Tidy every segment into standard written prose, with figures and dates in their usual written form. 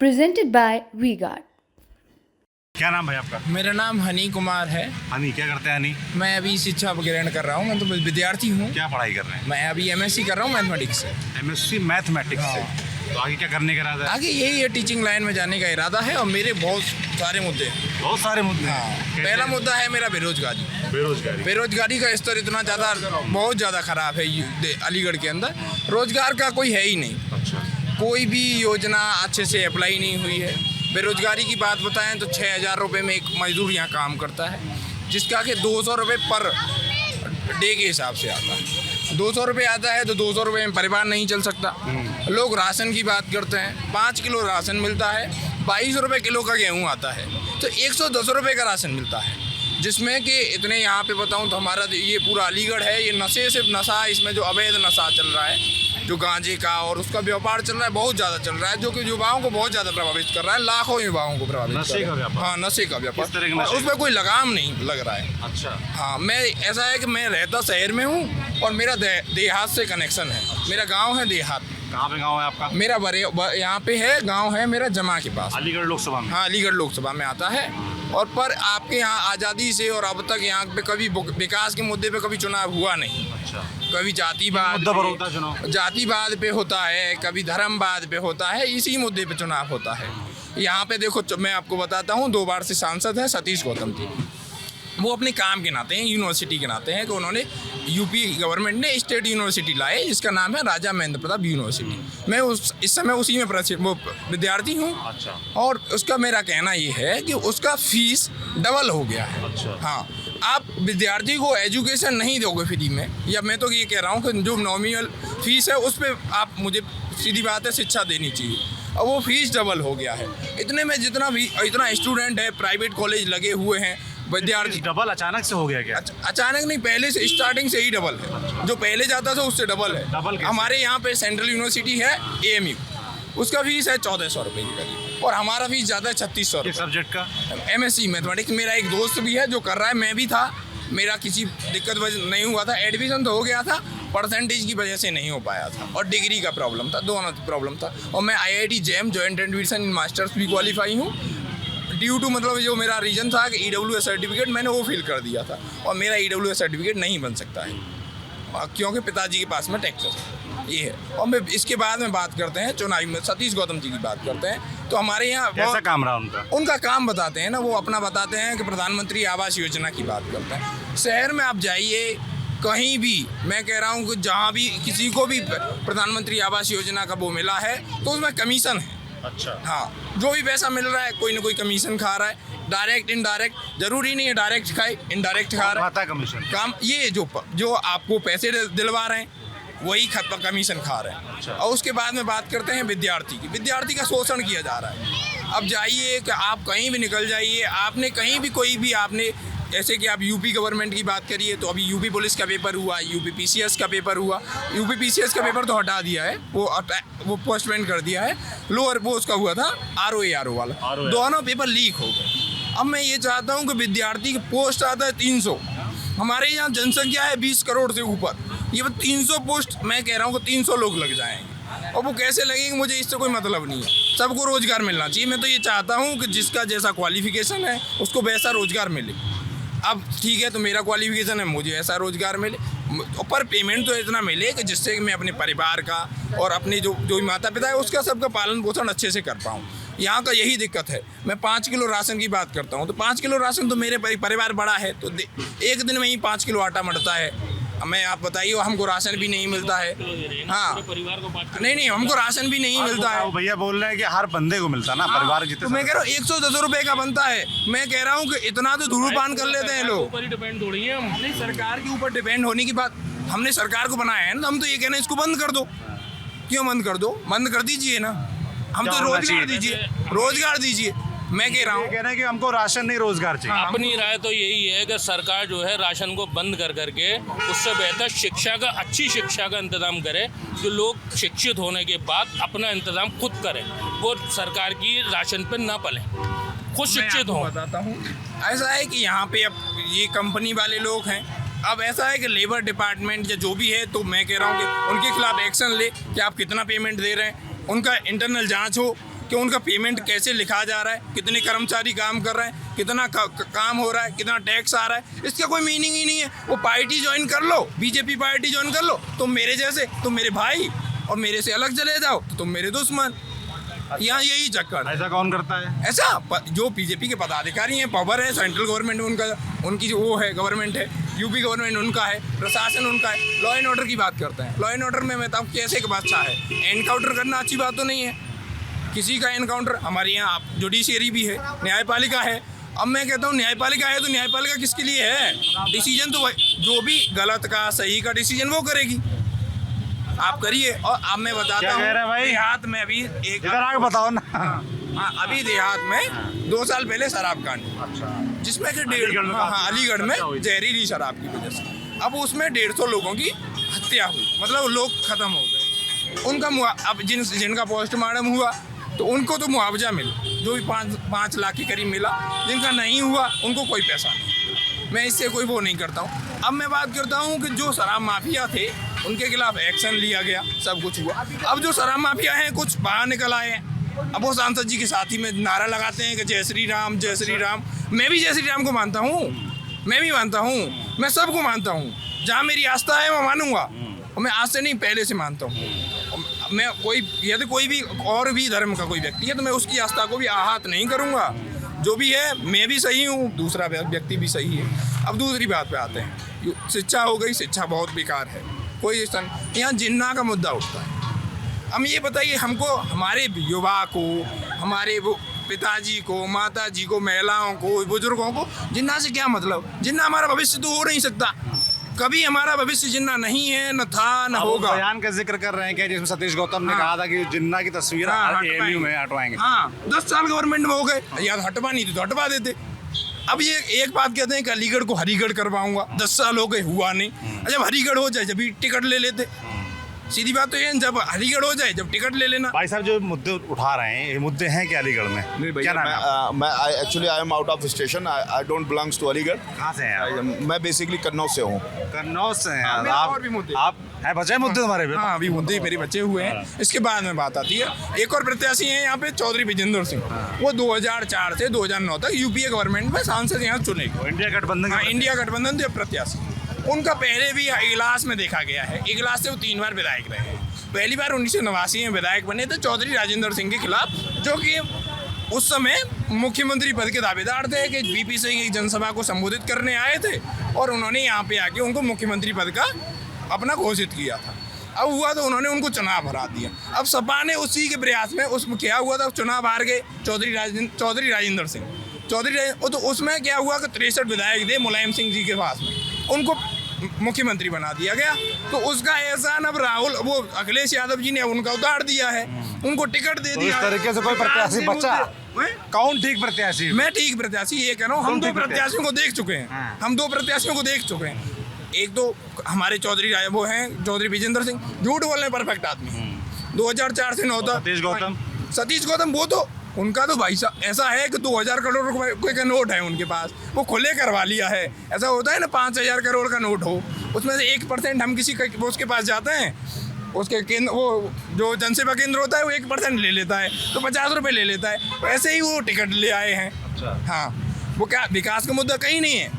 presented by V-Guard. क्या नाम भाई आपका? मेरा नाम हनी कुमार है। हनी, क्या करते हैं हनी? मैं अभी शिक्षा ग्रहण कर रहा हूँ। मैं तो विद्यार्थी हूँ। क्या पढ़ाई कर रहे हैं? मैं अभी एमएससी कर रहा हूँ मैथमेटिक्स से। एमएससी मैथमेटिक्स से। तो आगे क्या करने का इरादा है? आगे यही है, टीचिंग लाइन में जाने का इरादा है और मेरे बहुत सारे मुद्दे हैं। बहुत सारे मुद्दे हैं। हाँ, कैसे? पहला मुद्दा है मेरा बेरोजगारी। बेरोजगारी का स्तर इतना ज़्यादा बहुत ज़्यादा ख़राब है अलीगढ़ के अंदर। रोजगार का कोई है ही नहीं। अच्छा। कोई भी योजना अच्छे से अप्लाई नहीं हुई है। बेरोजगारी की बात बताएं तो 6,000 रुपये में एक मजदूर यहाँ काम करता है, जिसका कि 200 रुपये पर डे के हिसाब से आता है। 200 रुपये आता है तो 200 रुपये में परिवार नहीं चल सकता। लोग राशन की बात करते हैं, 5 किलो राशन मिलता है, 22 रुपये किलो का गेहूँ आता है, तो 110 रुपये का राशन मिलता है, जिसमें कि इतने यहाँ पे बताऊँ तो हमारा ये पूरा अलीगढ़ है, ये नशे से नशा, इसमें जो अवैध नशा चल रहा है, जो गांजे का और उसका व्यापार चल रहा है, बहुत ज़्यादा चल रहा है, जो कि युवाओं को बहुत ज़्यादा प्रभावित कर रहा है। लाखों युवाओं को प्रभावित कर नशे का रहा है। व्यापार? हाँ, नशे का व्यापार। किस तरह के नशे? उसमें कोई लगाम नहीं लग रहा है। अच्छा। हाँ, मैं ऐसा है कि मैं रहता शहर में हूँ और मेरा देहात से कनेक्शन है। मेरा गाँव है देहात। कहाँ पे गाँव है आपका? मेरा यहाँ पे है, गाँव है मेरा जमा के पास। अलीगढ़ लोकसभा में? हाँ, अलीगढ़ लोकसभा में आता है। और पर आपके यहाँ आज़ादी से और अब तक यहाँ पे कभी विकास के मुद्दे पे कभी चुनाव हुआ नहीं। अच्छा। कभी जातिवाद मुद्दा पर होता है चुनाव? जातिवाद पे होता है, कभी धर्मवाद पे होता है, इसी मुद्दे पे चुनाव होता है। यहाँ पे देखो, मैं आपको बताता हूँ, 2 बार से सांसद हैं सतीश गौतम जी। वो अपने काम के नाते हैं, यूनिवर्सिटी के नाते हैं कि उन्होंने यूपी गवर्नमेंट ने स्टेट यूनिवर्सिटी लाए, जिसका नाम है राजा महेंद्र प्रताप यूनिवर्सिटी। मैं इस समय उसी में वो विद्यार्थी हूँ। अच्छा। और उसका मेरा कहना ये है कि उसका फीस डबल हो गया है। अच्छा। हाँ, आप विद्यार्थी को एजुकेशन नहीं दोगे फ्री में, या मैं तो ये कह रहा हूँ कि जो नॉमिनल फीस है उस पर आप, मुझे सीधी बात है, शिक्षा देनी चाहिए, और वो फीस डबल हो गया है। इतने में इतना स्टूडेंट है, प्राइवेट कॉलेज लगे हुए हैं, विद्यार्थी। डबल अचानक से हो गया क्या? अचानक नहीं, पहले से स्टार्टिंग से ही डबल है। जो पहले जाता था उससे डबल है। डबल कैसे? हमारे यहाँ पे सेंट्रल यूनिवर्सिटी है AMU, उसका फीस है 1400 रुपये के करीब, और हमारा फीस ज़्यादा है 3600 किस रुपये। सब्जेक्ट का? MSc mathematics. मेरा एक दोस्त भी है जो कर रहा है, मैं भी था, मेरा किसी दिक्कत वजह नहीं हुआ था, एडमिशन तो हो गया था, परसेंटेज की वजह से नहीं हो पाया था, और डिग्री का प्रॉब्लम था, दोनों प्रॉब्लम था। और मैं IIT JAM joint admission in masters भी क्वालिफाई हूँ। ड्यू टू मतलब जो मेरा रीजन था कि EWS सर्टिफिकेट मैंने वो फिल कर दिया था, और मेरा EWS सर्टिफिकेट नहीं बन सकता है क्योंकि पिताजी के पास में टैक्स है, ये है। और मैं इसके बाद में बात करते हैं चुनावी में, सतीश गौतम जी की बात करते हैं। तो हमारे यहाँ कैसा काम रहा उनका? उनका काम बताते हैं ना, वो अपना बताते हैं कि प्रधानमंत्री आवास योजना की बात करते हैं। शहर में आप जाइए कहीं भी, मैं कह रहा हूँ कि जहाँ भी किसी को भी प्रधानमंत्री आवास योजना का वो मिला है तो उसमें कमीशन है। अच्छा। हाँ, जो भी पैसा मिल रहा है कोई ना कोई कमीशन खा रहा है, डायरेक्ट इनडायरेक्ट, जरूरी नहीं है डायरेक्ट खाए, इनडायरेक्ट खा रहा है। खाता कमीशन काम ये जो आपको पैसे दिलवा रहे हैं वही कमीशन खा रहे हैं। अच्छा। और उसके बाद में बात करते हैं विद्यार्थी की। विद्यार्थी का शोषण किया जा रहा है। अब जाइए कि आप कहीं भी निकल जाइए, आपने कहीं भी कोई भी आपने, जैसे कि आप यूपी गवर्नमेंट की बात करिए तो अभी यूपी पुलिस का पेपर हुआ, यूपी PCS का पेपर हुआ। यूपी PCS का पेपर तो हटा दिया है, वो पोस्टपोन कर दिया है। लोअर वो उसका हुआ था RO वाला, दोनों पेपर लीक हो गए। अब मैं ये चाहता हूँ कि विद्यार्थी की पोस्ट आता है 300, हमारे यहाँ जनसंख्या है 20 करोड़ से ऊपर, ये 300 पोस्ट, मैं कह रहा हूँ कि 300 लोग लग जाएंगे। और वो कैसे लगेंगे मुझे इससे कोई मतलब नहीं है। सबको रोज़गार मिलना चाहिए। मैं तो ये चाहता हूँ कि जिसका जैसा क्वालिफिकेशन है उसको वैसा रोज़गार मिले। अब ठीक है, तो मेरा क्वालिफिकेशन है, मुझे ऐसा रोज़गार मिले, पर पेमेंट तो इतना मिले कि जिससे कि मैं अपने परिवार का और अपने जो माता पिता है उसका सबका पालन पोषण अच्छे से कर पाऊँ। यहाँ का यही दिक्कत है। मैं 5 किलो राशन की बात करता हूँ तो 5 किलो राशन तो मेरे परिवार बड़ा है तो एक दिन में ही 5 किलो आटा मरता है। मैं आप बताइए, हमको राशन भी नहीं मिलता है। हाँ, नहीं, हमको राशन भी नहीं मिलता है। भैया बोल रहे हैं कि हर बंदे को मिलता ना, परिवार जितने। तो मैं कह रहा हूँ 110 रुपये का बनता है। मैं कह रहा हूँ कि इतना तो धूम्रपान कर लेते हैं लोग। डिपेंड थोड़ी है हम। नहीं, सरकार के ऊपर डिपेंड होने की बात, हमने सरकार को बनाया है ना, हम तो ये कहना है इसको बंद कर दो। क्यों बंद कर दो? बंद कर दीजिए ना, हम तो रोजगार दीजिए। मैं कह रहा हूँ कहना है कि हमको राशन नहीं, रोजगार चाहिए। अपनी राय तो यही है कि सरकार जो है राशन को बंद कर करके उससे बेहतर अच्छी शिक्षा का इंतजाम करे, जो लोग शिक्षित होने के बाद अपना इंतजाम खुद करें, वो सरकार की राशन पे ना पले, खुद शिक्षित हो। बताता हूँ, ऐसा है कि यहाँ पे अब ये कंपनी वाले लोग हैं। अब ऐसा है कि लेबर डिपार्टमेंट या जो भी है, तो मैं कह रहा हूँ कि उनके खिलाफ एक्शन ले कि आप कितना पेमेंट दे रहे हैं, उनका इंटरनल जांच हो, कि उनका पेमेंट कैसे लिखा जा रहा है, कितने कर्मचारी काम कर रहे हैं, कितना काम हो रहा है, कितना टैक्स आ रहा है, इसका कोई मीनिंग ही नहीं है। वो पार्टी ज्वाइन कर लो, बीजेपी पार्टी ज्वाइन कर लो, तुम मेरे जैसे, तुम मेरे भाई, और मेरे से अलग चले जाओ तो तुम मेरे दुश्मन। यहाँ यही चक्कर है। ऐसा कौन करता है? ऐसा जो बीजेपी के पदाधिकारी हैं, पावर है, सेंट्रल गवर्नमेंट उनका, उनकी जो वो है गवर्नमेंट है, यूपी गवर्नमेंट उनका है, प्रशासन उनका है। लॉ एंड ऑर्डर की बात करते हैं, लॉ एंड ऑर्डर में मैं बताऊँ कैसे बादशाह है। एनकाउंटर करना अच्छी बात तो नहीं है, किसी का एनकाउंटर। हमारे यहाँ जुडिशियरी भी है, न्यायपालिका है। अब मैं कहता हूँ न्यायपालिका है तो न्यायपालिका किसके लिए है? डिसीजन तो जो भी गलत का सही का डिसीजन वो करेगी, आप करिए। और अब मैं बताता हूँ देहात में अभी एक इधर आके बताओ ना। हाँ, अभी देहात में 2 साल पहले शराब कांड, जिसमें कि अलीगढ़ में जहरीली शराब की वजह से अब उसमें 150 लोगों की हत्या हुई, मतलब लोग खत्म हो गए। उनका अब जिनका पोस्टमार्टम हुआ तो उनको तो मुआवजा मिला, जो भी 5 लाख के करीब मिला। जिनका नहीं हुआ उनको कोई पैसा नहीं। मैं इससे कोई वो नहीं करता हूँ। अब मैं बात करता हूँ कि जो शराब माफिया थे उनके खिलाफ एक्शन लिया गया, सब कुछ हुआ। अब जो शराब माफिया हैं कुछ बाहर निकल आए हैं, अब वो सांसद जी के साथ ही में नारा लगाते हैं कि जय श्री राम, जय श्री राम। मैं भी जय श्री राम को मानता हूँ, मैं भी मानता हूँ, मैं सबको मानता हूँ। जहाँ मेरी आस्था है मैं मानूंगा, और मैं आज से नहीं पहले से मानता हूँ। मैं कोई यदि कोई भी और भी धर्म का कोई व्यक्ति है तो मैं उसकी आस्था को भी आहत नहीं करूँगा। जो भी है मैं भी सही हूँ, दूसरा व्यक्ति भी सही है। अब दूसरी बात पे आते हैं, शिक्षा हो गई। शिक्षा बहुत बेकार है, कोई यहाँ जिन्ना का मुद्दा उठता है। हम ये बताइए हमको, हमारे युवा को, हमारे वो पिताजी को, माताजी को, महिलाओं को, बुजुर्गों को जिन्ना से क्या मतलब? जिन्ना हमारा भविष्य तो हो नहीं सकता, कभी हमारा भविष्य जिन्ना नहीं है, न था न होगा। बयान का जिक्र कर रहे हैं क्या, जिसमें सतीश गौतम ने कहा था कि जिन्ना की तस्वीर AMU में हटवाएंगे। हाँ, 10 साल गवर्नमेंट में हो गए, यार हटवा नहीं तो हटवा देते। अब ये एक बात कहते हैं कि अलीगढ़ को हरिगढ़ करवाऊंगा, 10 साल हो गए, हुआ नहीं। जब हरिगढ़ हो जाए जब टिकट ले लेते। सीधी बात तो ये, जब अलीगढ़ हो जाए जब टिकट ले लेना। भाई साहब जो मुद्दे उठा रहे हैं, ये मुद्दे हैं क्या अलीगढ़ में? नहीं भैया, क्या नाम है? मैं actually I am out of station, I don't belongs to Aligarh. कहाँ से हैं आप? मैं बेसिकली कन्नौज से हूँ। कन्नौज से हैं मेरा आप? और भी मुद्दे। आप हैं बचे मुद्दे तुम्हारे भी? हाँ, अभी मुद्दे मेरे बचे हुए हैं, इसके बाद में बात आती है। एक और प्रत्याशी हैं यहाँ पे, चौधरी विजेंद्र सिंह। वो 2004 से 2009 तक यूपीए गवर्नमेंट में सांसद यहाँ चुने गए। इंडिया गठबंधन। हाँ, इंडिया गठबंधन के प्रत्याशी। उनका पहले भी इगलास में देखा गया है, इगलास से वो 3 बार विधायक रहे हैं। पहली बार 1989 में विधायक बने थे चौधरी राजेंद्र सिंह के खिलाफ, जो कि उस समय मुख्यमंत्री पद के दावेदार थे, कि बीपी सिंह एक जनसभा को संबोधित करने आए थे और उन्होंने यहाँ पे आके उनको मुख्यमंत्री पद का अपना घोषित किया था। अब हुआ तो उन्होंने उनको चुनाव हरा दिया। अब सपा ने उसी के प्रयास में उसमें क्या हुआ था, चुनाव हार गए चौधरी राजेंद्र सिंह। तो उसमें क्या हुआ कि 63 विधायक थे मुलायम सिंह जी के पास में, उनको मुख्यमंत्री बना दिया गया। तो उसका एहसान अब वो अखिलेश यादव जी ने उनका उतार दिया है, उनको टिकट दे दिया। इस तरीके से कोई प्रत्याशी बचा? कौन ठीक प्रत्याशी? मैं ठीक प्रत्याशी ये कह रहा हूँ। हम 2 प्रत्याशियों को देख चुके हैं, हम 2 प्रत्याशियों को देख चुके हैं। एक तो हमारे वो हैं चौधरी विजेंद्र सिंह, झूठ बोलने परफेक्ट आदमी, 2004 से 9 तक। सतीश गौतम वो तो उनका तो भाई साहब ऐसा है कि 2000 करोड़ रुपए का नोट है उनके पास, वो खुले करवा लिया है। ऐसा होता है ना, 5000 करोड़ का नोट हो, उसमें से 1% हम किसी का उसके पास जाते हैं, उसके केंद्र, वो जो जनसेवा केंद्र होता है वो 1% ले लेता है, तो 50 रुपये ले लेता है। ऐसे ही वो टिकट ले आए हैं। हाँ, वो क्या विकास का मुद्दा कहीं नहीं है।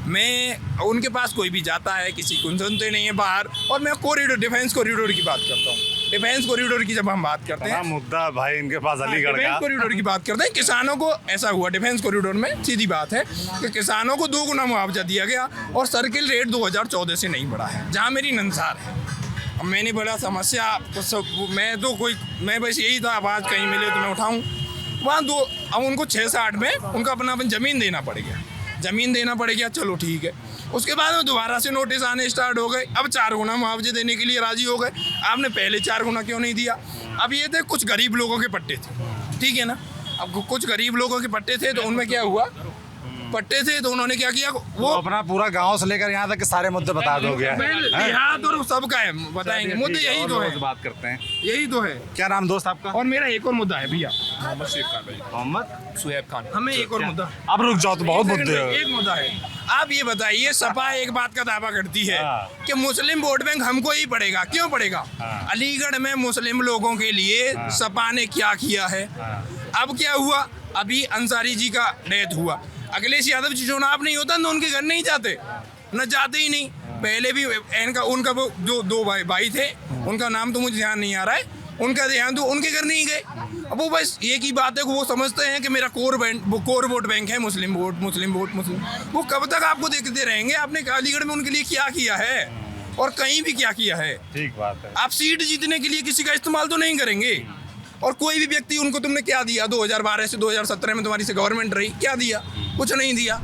मैं उनके पास कोई भी जाता है, किसी को सुनते नहीं है बाहर। और मैं कॉरिडोर, डिफेंस कॉरिडोर की बात करता हूँ। डिफेंस कॉरिडोर की जब हम बात करते हैं, मुद्दा भाई इनके पास अलीगढ़ का। डिफेंस कॉरिडोर की बात करते हैं, किसानों को ऐसा हुआ डिफेंस कॉरिडोर में, सीधी बात है कि किसानों को 2 गुना मुआवजा दिया गया और सर्किल रेट 2014 से नहीं बढ़ा है, जहाँ मेरी नंसार है। अब मैंने बड़ा समस्या मैं बस यही था, आवाज़ कहीं मिले तो मैं उठाऊँ वहाँ। अब उनको 6 से 8 में उनका अपना ज़मीन देना पड़ गया, चलो ठीक है। उसके बाद में दोबारा से नोटिस आने स्टार्ट हो गए। अब 4 गुना मुआवजे देने के लिए राजी हो गए। आपने पहले 4 गुना क्यों नहीं दिया? अब ये थे कुछ गरीब लोगों के पट्टे थे, ठीक है ना। अब कुछ गरीब लोगों के पट्टे थे तो उनमें क्या हुआ, पट्टे थे तो उन्होंने क्या किया वो वो अपना पूरा गांव से लेकर यहाँ तक के सारे मुद्दे बता दोगे हैं? देहात और सबका है बताएंगे मुद्दे यही तो है बात करते हैं। यही तो है। क्या नाम दोस्त आपका? और मेरा एक और मुद्दा है भैया मोहम्मद शेख खान भाई मोहम्मद सुहेब खान हमें एक और मुद्दा अब रुक जाओ तो बहुत मुद्दे हो। एक मुद्दा है आप ये बताइए सपा एक बात का दावा करती है हाँ। कि मुस्लिम वोट बैंक हमको ही पड़ेगा क्यों पड़ेगा हाँ। अलीगढ़ में मुस्लिम लोगों के लिए सपा ने क्या किया है अब क्या हुआ अभी अंसारी जी का डेथ हुआ अखिलेश यादव जी चुनाव नहीं होता तो उनके घर नहीं जाते न जाते ही नहीं पहले भी उनका वो जो दो भाई थे उनका नाम तो मुझे ध्यान नहीं आ रहा है उनका ध्यान तो उनके घर नहीं गए अब वो बस एक ही बात है कि वो समझते हैं कि मेरा कोर वोट बैंक है मुस्लिम वोट वो कब तक आपको देखते रहेंगे आपने अलीगढ़ में उनके लिए क्या किया है और कहीं भी क्या किया है ठीक बात है। आप सीट जीतने के लिए किसी का इस्तेमाल तो नहीं करेंगे और कोई भी व्यक्ति उनको तुमने क्या दिया 2012 से 2017 में तुम्हारी से गवर्नमेंट रही क्या दिया कुछ नहीं दिया